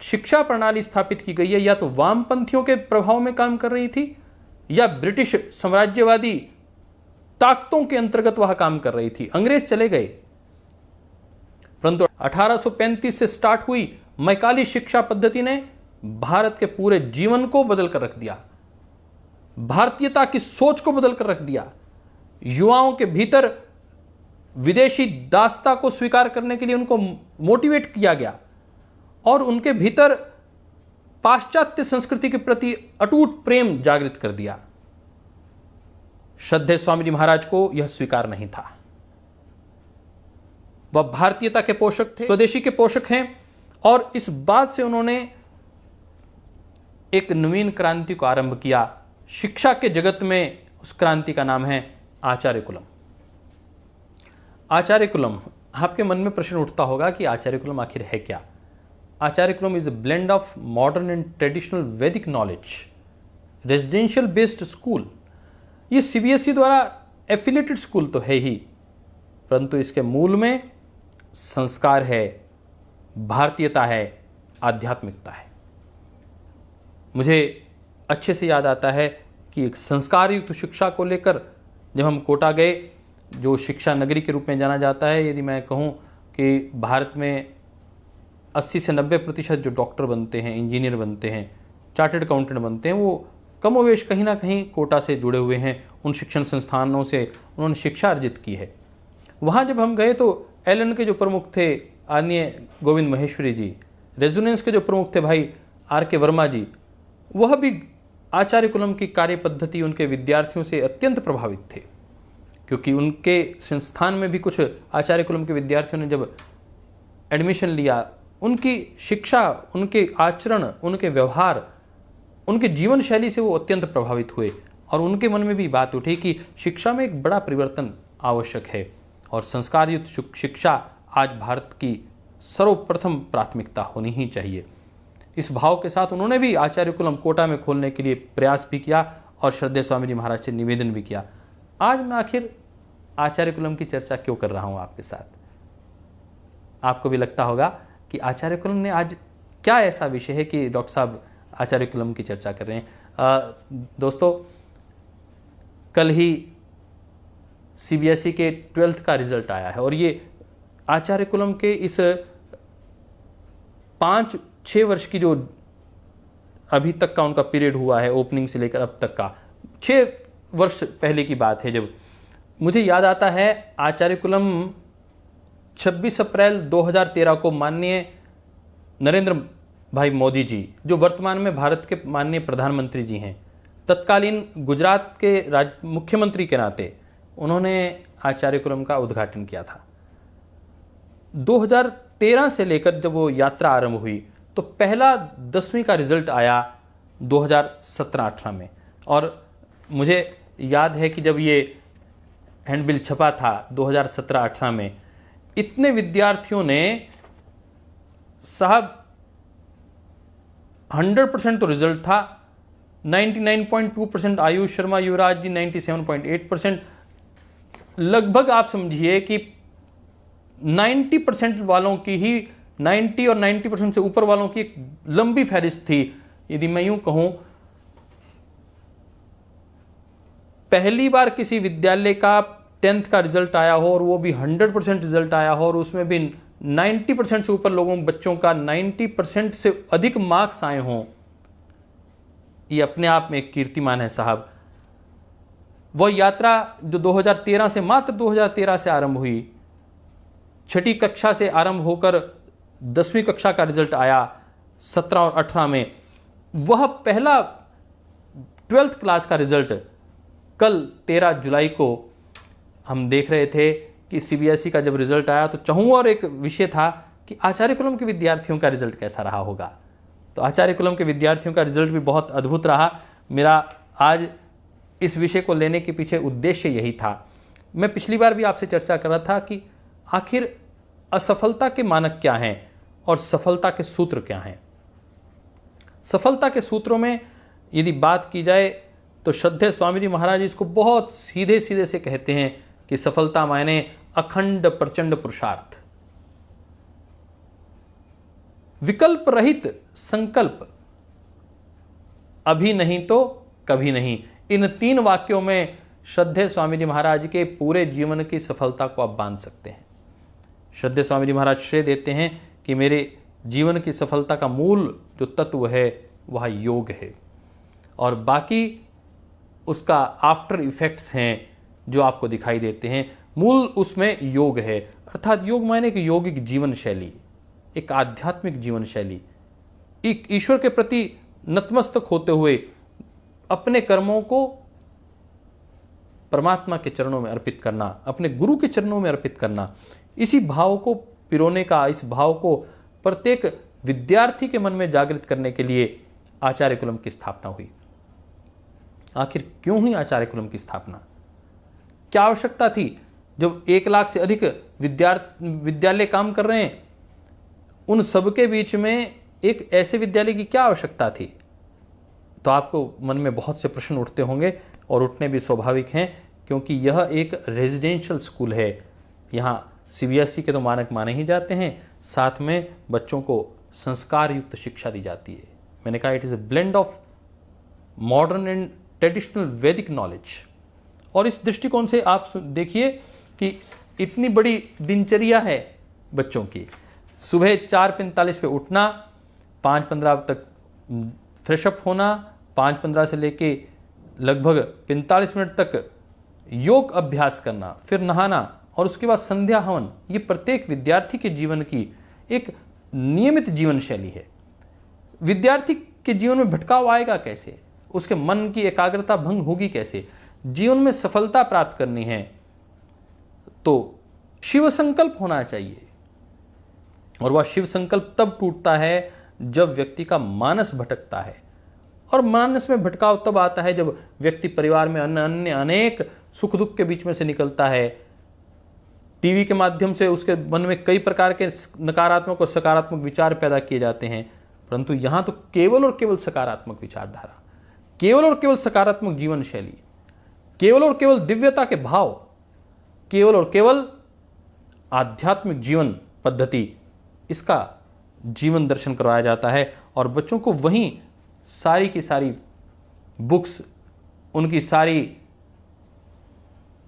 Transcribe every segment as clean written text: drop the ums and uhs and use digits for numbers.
शिक्षा प्रणाली स्थापित की गई है या तो वामपंथियों के प्रभाव में काम कर रही थी या ब्रिटिश साम्राज्यवादी ताकतों के अंतर्गत वह काम कर रही थी। अंग्रेज चले गए, परंतु 1835 से स्टार्ट हुई मैकाली शिक्षा पद्धति ने भारत के पूरे जीवन को बदल कर रख दिया, भारतीयता की सोच को बदल कर रख दिया। युवाओं के भीतर विदेशी दासता को स्वीकार करने के लिए उनको मोटिवेट किया गया और उनके भीतर पाश्चात्य संस्कृति के प्रति अटूट प्रेम जागृत कर दिया। श्रद्धेय स्वामी जी महाराज को यह स्वीकार नहीं था। वह भारतीयता के पोषक थे, स्वदेशी के पोषक हैं और इस बात से उन्होंने एक नवीन क्रांति को आरंभ किया। शिक्षा के जगत में उस क्रांति का नाम है आचार्य कुलम। आचार्य कुलम, आपके मन में प्रश्न उठता होगा कि आचार्य कुलम आखिर है क्या? Acharyakulam is a blend of modern and traditional Vedic knowledge, residential based school. ये सीबीएसई द्वारा एफिलिएटेड स्कूल तो है ही, परंतु इसके मूल में संस्कार है, भारतीयता है, आध्यात्मिकता है। मुझे अच्छे से याद आता है कि एक संस्कार युक्त शिक्षा को लेकर जब हम कोटा गए, जो शिक्षा नगरी के रूप में जाना जाता है, यदि मैं कहूँ कि भारत में 80 से 90% जो डॉक्टर बनते हैं, इंजीनियर बनते हैं, चार्टर्ड अकाउंटेंट बनते हैं, वो कमोवेश कहीं ना कहीं कोटा से जुड़े हुए हैं। उन शिक्षण संस्थानों से उन्होंने शिक्षा अर्जित की है। वहाँ जब हम गए तो एलन के जो प्रमुख थे आदरणीय गोविंद महेश्वरी जी, रेजोनेंस के जो प्रमुख थे भाई आर.के. वर्मा जी, वह भी आचार्य कुलम की कार्य पद्धति, उनके विद्यार्थियों से अत्यंत प्रभावित थे, क्योंकि उनके संस्थान में भी कुछ आचार्य कुलम के विद्यार्थियों ने जब एडमिशन लिया, उनकी शिक्षा, उनके आचरण, उनके व्यवहार, उनके जीवन शैली से वो अत्यंत प्रभावित हुए और उनके मन में भी बात उठी कि शिक्षा में एक बड़ा परिवर्तन आवश्यक है और संस्कार युक्त शिक्षा आज भारत की सर्वप्रथम प्राथमिकता होनी ही चाहिए। इस भाव के साथ उन्होंने भी आचार्य कुलम कोटा में खोलने के लिए प्रयास भी किया और श्रद्धेय स्वामी जी महाराज से निवेदन भी किया। आज मैं आखिर आचार्य कुलम की चर्चा क्यों कर रहा हूँ आपके साथ? आपको भी लगता होगा कि आचार्य कुलम ने आज क्या ऐसा विषय है कि डॉक्टर साहब आचार्य कुलम की चर्चा कर रहे हैं। दोस्तों, कल ही सीबीएसई के 12th का रिजल्ट आया है और ये आचार्य कुलम के इस 5-6 वर्ष की जो अभी तक का उनका पीरियड हुआ है, ओपनिंग से लेकर अब तक का 6 वर्ष पहले की बात है। जब मुझे याद आता है आचार्य कुलम 26 अप्रैल 2013 को माननीय नरेंद्र भाई मोदी जी, जो वर्तमान में भारत के माननीय प्रधानमंत्री जी हैं, तत्कालीन गुजरात के मुख्यमंत्री के नाते उन्होंने आचार्य कुलम का उद्घाटन किया था। 2013 से लेकर जब वो यात्रा आरंभ हुई तो पहला 10वीं का रिजल्ट आया 2017-18 में और मुझे याद है कि जब ये हैंडबिल छपा था 2017-18 में, इतने विद्यार्थियों ने साहब 100% तो रिजल्ट था, 99.2% आयुष शर्मा युवराज जी 97.8%, लगभग आप समझिए कि 90% वालों की ही 90 और 90% से ऊपर वालों की एक लंबी फहरिस्त थी। यदि मैं यूं कहूं, पहली बार किसी विद्यालय का 10th का रिजल्ट आया हो और वो भी 100% रिजल्ट आया हो और उसमें भी 90% से ऊपर बच्चों का 90% से अधिक मार्क्स आए हों, ये अपने आप में एक कीर्तिमान है साहब। वह यात्रा जो 2013 से, मात्र 2013 से आरंभ हुई, 6ठी कक्षा से आरंभ होकर 10वीं कक्षा का रिजल्ट आया 17 और 18 में, वह पहला 12th क्लास का रिजल्ट कल 13 जुलाई को हम देख रहे थे कि सीबीएसई का जब रिजल्ट आया तो चहुं और एक विषय था कि आचार्य कुलम के विद्यार्थियों का रिजल्ट कैसा रहा होगा। तो आचार्य कुलम के विद्यार्थियों का रिजल्ट भी बहुत अद्भुत रहा। मेरा आज इस विषय को लेने के पीछे उद्देश्य यही था। मैं पिछली बार भी आपसे चर्चा कर रहा था कि आखिर असफलता के मानक क्या हैं और सफलता के सूत्र क्या हैं। सफलता के सूत्रों में यदि बात की जाए तो श्रद्धेय स्वामी जी महाराज इसको बहुत सीधे सीधे से कहते हैं कि सफलता मायने अखंड प्रचंड पुरुषार्थ। विकल्प रहित संकल्प, अभी नहीं तो कभी नहीं। इन 3 वाक्यों में श्रद्धेय स्वामी जी महाराज के पूरे जीवन की सफलता को आप बांध सकते हैं। श्रद्धेय स्वामी जी महाराज श्रेय देते हैं कि मेरे जीवन की सफलता का मूल जो तत्व है वह योग है, और बाकी उसका आफ्टर इफेक्ट्स हैं जो आपको दिखाई देते हैं। मूल उसमें योग है, अर्थात योग माने एक योगिक जीवन शैली, एक आध्यात्मिक जीवन शैली, एक ईश्वर के प्रति नतमस्तक होते हुए अपने कर्मों को परमात्मा के चरणों में अर्पित करना, अपने गुरु के चरणों में अर्पित करना। इसी भाव को पिरोने का, इस भाव को प्रत्येक विद्यार्थी के मन में जागृत करने के लिए आचार्य कुलम की स्थापना हुई। आखिर क्यों हुई आचार्य कुलम की स्थापना? क्या आवश्यकता थी? जब 1 लाख से अधिक विद्यालय काम कर रहे हैं, उन सबके बीच में एक ऐसे विद्यालय की क्या आवश्यकता थी? तो आपको मन में बहुत से प्रश्न उठते होंगे, और उठने भी स्वाभाविक हैं, क्योंकि यह एक रेजिडेंशियल स्कूल है। यहाँ CBSE के तो मानक माने ही जाते हैं, साथ में बच्चों को संस्कार युक्त शिक्षा दी जाती है। मैंने कहा it is a blend of modern and traditional Vedic knowledge. और इस दृष्टिकोण से आप देखिए कि इतनी बड़ी दिनचर्या है बच्चों की। सुबह 4:45 पे उठना, 5:15 तक फ्रेशअप होना, 5:15 से लेके लगभग 45 मिनट तक योग अभ्यास करना, फिर नहाना, और उसके बाद संध्या हवन। ये प्रत्येक विद्यार्थी के जीवन की एक नियमित जीवन शैली है। विद्यार्थी के जीवन में भटकाव आएगा कैसे? उसके मन की एकाग्रता भंग होगी कैसे? जीवन में सफलता प्राप्त करनी है तो शिव संकल्प होना चाहिए, और वह शिव संकल्प तब टूटता है जब व्यक्ति का मानस भटकता है। और मानस में भटकाव तब आता है जब व्यक्ति परिवार में अन्य अनेक सुख दुख के बीच में से निकलता है। टीवी के माध्यम से उसके मन में कई प्रकार के नकारात्मक और सकारात्मक विचार पैदा किए जाते हैं, परंतु यहाँ तो केवल और केवल सकारात्मक विचारधारा, केवल और केवल सकारात्मक जीवन शैली, केवल और केवल दिव्यता के भाव, केवल और केवल आध्यात्मिक जीवन पद्धति, इसका जीवन दर्शन करवाया जाता है। और बच्चों को वहीं सारी की सारी बुक्स, उनकी सारी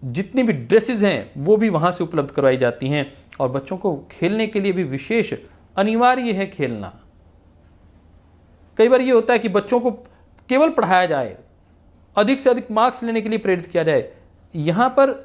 जितनी भी ड्रेसेस हैं वो भी वहाँ से उपलब्ध करवाई जाती हैं। और बच्चों को खेलने के लिए भी विशेष अनिवार्य है खेलना। कई बार ये होता है कि बच्चों को केवल पढ़ाया जाए, अधिक से अधिक मार्क्स लेने के लिए प्रेरित किया जाए। यहाँ पर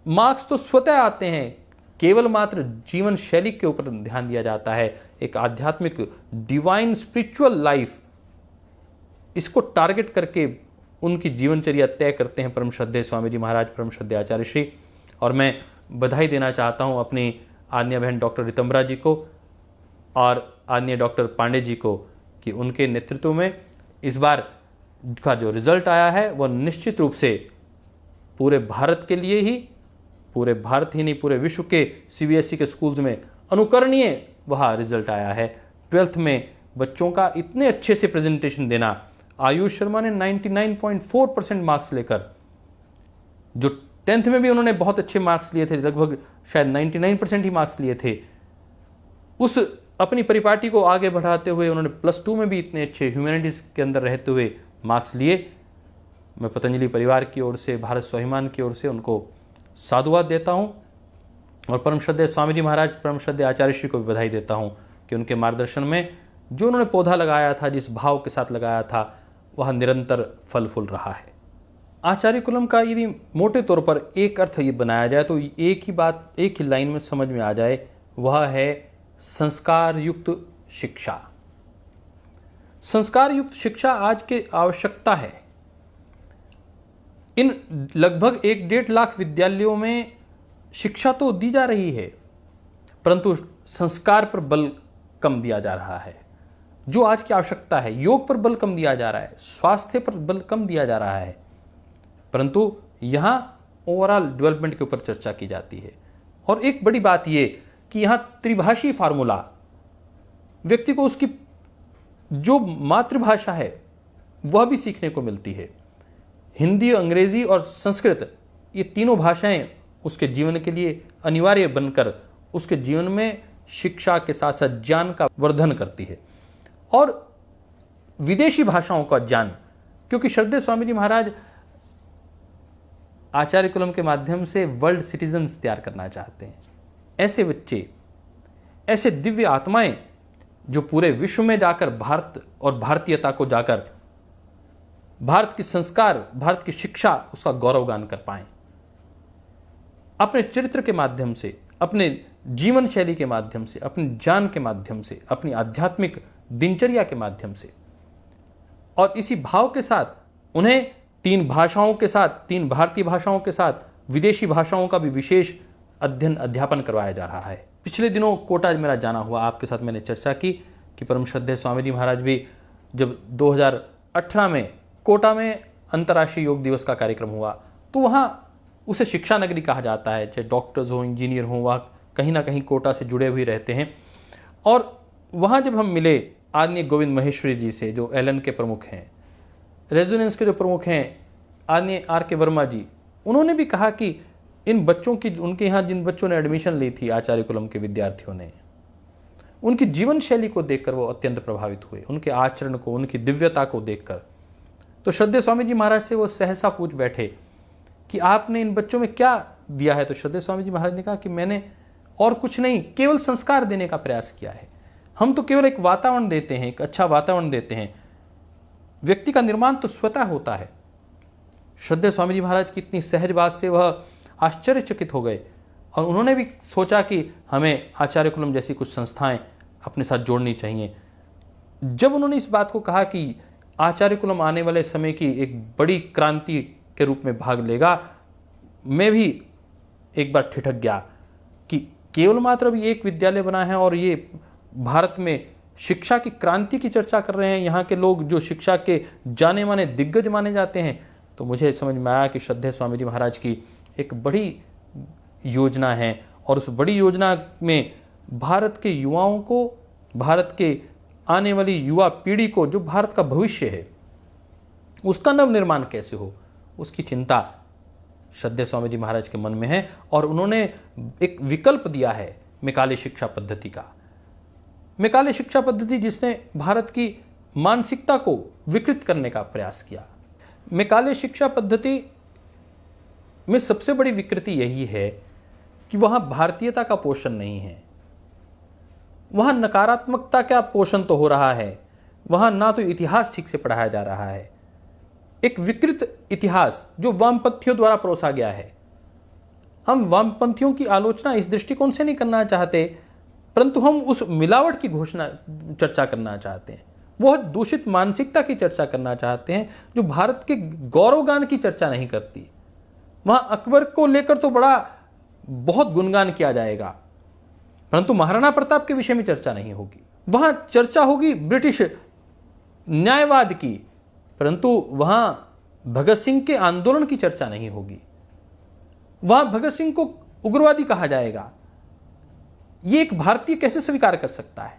मार्क्स तो स्वतः आते हैं, केवल मात्र जीवन शैली के ऊपर ध्यान दिया जाता है। एक आध्यात्मिक डिवाइन स्पिरिचुअल लाइफ, इसको टारगेट करके उनकी जीवनचर्या तय करते हैं परम श्रद्धेय स्वामी जी महाराज, परम श्रद्धेय आचार्य श्री। और मैं बधाई देना चाहता हूँ अपनी आद्य बहन डॉक्टर रितंबरा जी को और आद्य डॉक्टर पांडे जी को कि उनके नेतृत्व में इस बार का जो रिजल्ट आया है वह निश्चित रूप से पूरे भारत के लिए ही, पूरे भारत ही नहीं पूरे विश्व के CBSE के स्कूल्स में अनुकरणीय वह रिजल्ट आया है। 12th में बच्चों का इतने अच्छे से प्रेजेंटेशन देना, आयुष शर्मा ने 99.4% मार्क्स लेकर, जो 10th में भी उन्होंने बहुत अच्छे मार्क्स लिए थे, लगभग शायद 99% ही मार्क्स लिए थे, उस अपनी परिपाटी को आगे बढ़ाते हुए उन्होंने +2 में भी इतने अच्छे ह्यूमैनिटीज़ के अंदर रहते हुए मार्क्स लिए। मैं पतंजलि परिवार की ओर से, भारत स्वाभिमान की ओर से उनको साधुवाद देता हूँ, और परम श्रद्धेय स्वामी जी महाराज, परम श्रद्धेय आचार्य श्री को भी बधाई देता हूँ कि उनके मार्गदर्शन में जो उन्होंने पौधा लगाया था, जिस भाव के साथ लगाया था, वह निरंतर फल फूल रहा है। आचार्य कुलम का यदि मोटे तौर पर एक अर्थ ये बनाया जाए तो एक ही बात, एक ही लाइन में समझ में आ जाए, वह है संस्कार युक्त शिक्षा। संस्कार युक्त शिक्षा आज की आवश्यकता है। इन लगभग 1-1.5 लाख विद्यालयों में शिक्षा तो दी जा रही है, परंतु संस्कार पर बल कम दिया जा रहा है। जो आज की आवश्यकता है, योग पर बल कम दिया जा रहा है, स्वास्थ्य पर बल कम दिया जा रहा है, परंतु यहाँ ओवरऑल डेवलपमेंट के ऊपर चर्चा की जाती है। और एक बड़ी बात ये कि यहाँ त्रिभाषी फार्मूला, व्यक्ति को उसकी जो मातृभाषा है वह भी सीखने को मिलती है। हिंदी, अंग्रेजी और संस्कृत, ये तीनों भाषाएं उसके जीवन के लिए अनिवार्य बनकर उसके जीवन में शिक्षा के साथ साथ ज्ञान का वर्धन करती है। और विदेशी भाषाओं का ज्ञान, क्योंकि श्रद्धेय स्वामी जी महाराज आचार्य कुलम के माध्यम से वर्ल्ड सिटीजन्स तैयार करना चाहते हैं। ऐसे बच्चे, ऐसे दिव्य आत्माएं जो पूरे विश्व में जाकर भारत और भारतीयता को जाकर भारत की संस्कार, भारत की शिक्षा, उसका गौरवगान कर पाएं। अपने चरित्र के माध्यम से, अपने जीवन शैली के माध्यम से, अपने ज्ञान के माध्यम से, अपनी आध्यात्मिक दिनचर्या के माध्यम से, और इसी भाव के साथ उन्हें 3 भाषाओं के साथ, 3 भारतीय भाषाओं के साथ विदेशी भाषाओं का भी विशेष अध्ययन अध्यापन करवाया जा रहा है। पिछले दिनों कोटा मेरा जाना हुआ, आपके साथ मैंने चर्चा की कि परम श्रद्धेय स्वामी जी महाराज भी जब 2018 में कोटा में अंतर्राष्ट्रीय योग दिवस का कार्यक्रम हुआ, तो वहाँ उसे शिक्षा नगरी कहा जाता है। चाहे डॉक्टर्स हो, इंजीनियर हो, वह कहीं ना कहीं कोटा से जुड़े हुए रहते हैं। और वहाँ जब हम मिले आदरणीय गोविंद महेश्वरी जी से, जो एलन के प्रमुख हैं, रेजोनेंस के जो प्रमुख हैं आदरणीय RK वर्मा जी, उन्होंने भी कहा कि इन बच्चों की, उनके यहाँ जिन बच्चों ने एडमिशन ली थी आचार्य कुलम के विद्यार्थियों ने, उनकी जीवन शैली को देखकर वो अत्यंत प्रभावित हुए, उनके आचरण को, उनकी दिव्यता को देखकर। तो श्रद्धेय स्वामी जी महाराज से वो सहसा पूछ बैठे कि आपने इन बच्चों में क्या दिया है? तो श्रद्धेय स्वामी जी महाराज ने कहा कि मैंने और कुछ नहीं, केवल संस्कार देने का प्रयास किया है। हम तो केवल एक वातावरण देते हैं, एक अच्छा वातावरण देते हैं। व्यक्ति का निर्माण तो स्वतः होता है। श्रद्धेय स्वामी जी महाराज की इतनी सहज बात से वह आश्चर्यचकित हो गए और उन्होंने भी सोचा कि हमें आचार्य कुलम जैसी कुछ संस्थाएं अपने साथ जोड़नी चाहिए। जब उन्होंने इस बात को कहा कि आचार्य कुलम आने वाले समय की एक बड़ी क्रांति के रूप में भाग लेगा, मैं भी एक बार ठिठक गया कि केवल मात्र अभी एक विद्यालय बना है और ये भारत में शिक्षा की क्रांति की चर्चा कर रहे हैं, यहाँ के लोग जो शिक्षा के जाने माने दिग्गज माने जाते हैं। तो मुझे समझ में आया कि श्रद्धेय स्वामी जी महाराज की एक बड़ी योजना है और उस बड़ी योजना में भारत के युवाओं को, भारत के आने वाली युवा पीढ़ी को, जो भारत का भविष्य है, उसका नवनिर्माण कैसे हो, उसकी चिंता श्रद्धेय स्वामी जी महाराज के मन में है। और उन्होंने एक विकल्प दिया है मैकाले शिक्षा पद्धति का। मैकाले शिक्षा पद्धति जिसने भारत की मानसिकता को विकृत करने का प्रयास किया। मैकाले शिक्षा पद्धति में सबसे बड़ी विकृति यही है कि वहाँ भारतीयता का पोषण नहीं है, वहाँ नकारात्मकता का पोषण तो हो रहा है, वहाँ ना तो इतिहास ठीक से पढ़ाया जा रहा है, एक विकृत इतिहास जो वामपंथियों द्वारा परोसा गया है। हम वामपंथियों की आलोचना इस दृष्टिकोण से नहीं करना चाहते, परंतु हम उस मिलावट की चर्चा करना चाहते हैं, वह दूषित मानसिकता की चर्चा करना चाहते हैं जो भारत के गौरवगान की चर्चा नहीं करती। वहाँ अकबर को लेकर तो बहुत गुणगान किया जाएगा, परंतु महाराणा प्रताप के विषय में चर्चा नहीं होगी। वहाँ चर्चा होगी ब्रिटिश न्यायवाद की, परंतु वहाँ भगत सिंह के आंदोलन की चर्चा नहीं होगी। वहाँ भगत सिंह को उग्रवादी कहा जाएगा। ये एक भारतीय कैसे स्वीकार कर सकता है?